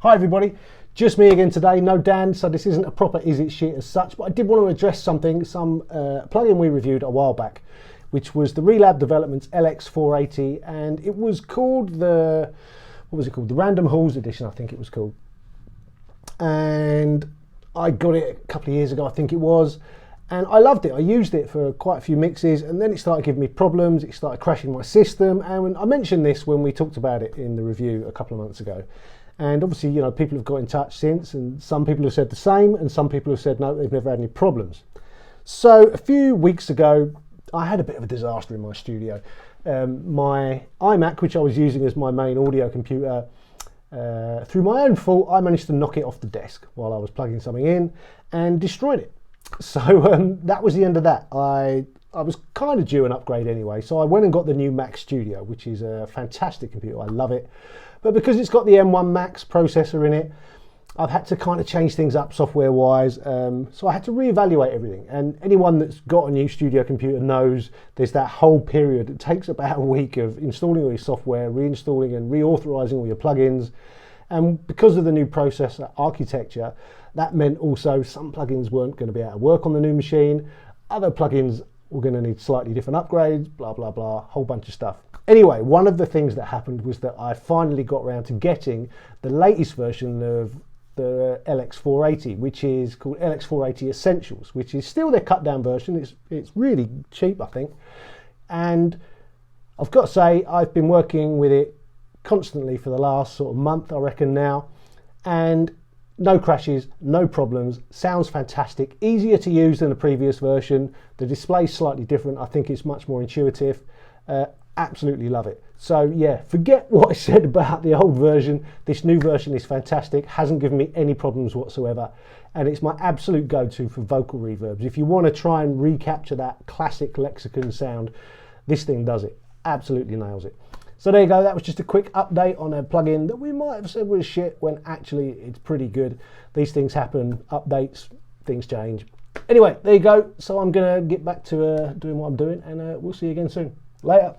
Hi everybody, just me again today, no Dan, so this isn't a proper Is It Shit as such, but I did want to address some plugin we reviewed a while back, which was the Relab Developments LX480, and it was called the Random Halls Edition, I think it was called. And I got it a couple of years ago, I think it was, and I loved it. I used it for quite a few mixes, and then it started giving me problems, it started crashing my system, and I mentioned this when we talked about it in the review a couple of months ago. And obviously, you know, people have got in touch since, and some people have said the same, and some people have said no, they've never had any problems. So a few weeks ago, I had a bit of a disaster in my studio. My iMac, which I was using as my main audio computer, through my own fault, I managed to knock it off the desk while I was plugging something in and destroyed it. So that was the end of that. I was kind of due an upgrade anyway, so I went and got the new Mac Studio, which is a fantastic computer. I love it. But because it's got the M1 Max processor in it, I've had to kind of change things up software-wise. So I had to reevaluate everything. And anyone that's got a new studio computer knows there's that whole period. It takes about a week of installing all your software, reinstalling and reauthorizing all your plugins. And because of the new processor architecture, that meant also some plugins weren't going to be able to work on the new machine. Other plugins were going to need slightly different upgrades, blah, blah, blah, whole bunch of stuff. Anyway, one of the things that happened was that I finally got around to getting the latest version of the LX480, which is called LX480 Essentials, which is still their cut down version. It's really cheap, I think. And I've got to say, I've been working with it constantly for the last sort of month, I reckon now, and no crashes, no problems, sounds fantastic, easier to use than the previous version. The display's slightly different. I think it's much more intuitive. Absolutely love it. So yeah, forget what I said about the old version. This new version is fantastic, hasn't given me any problems whatsoever, and it's my absolute go-to for vocal reverbs. If you want to try and recapture that classic Lexicon sound, this thing does it. Absolutely nails it. So there you go, that was just a quick update on a plugin that we might have said was shit when actually it's pretty good. These things happen, updates, things change. Anyway, there you go. So I'm gonna get back to doing what I'm doing, and we'll see you again soon. Later.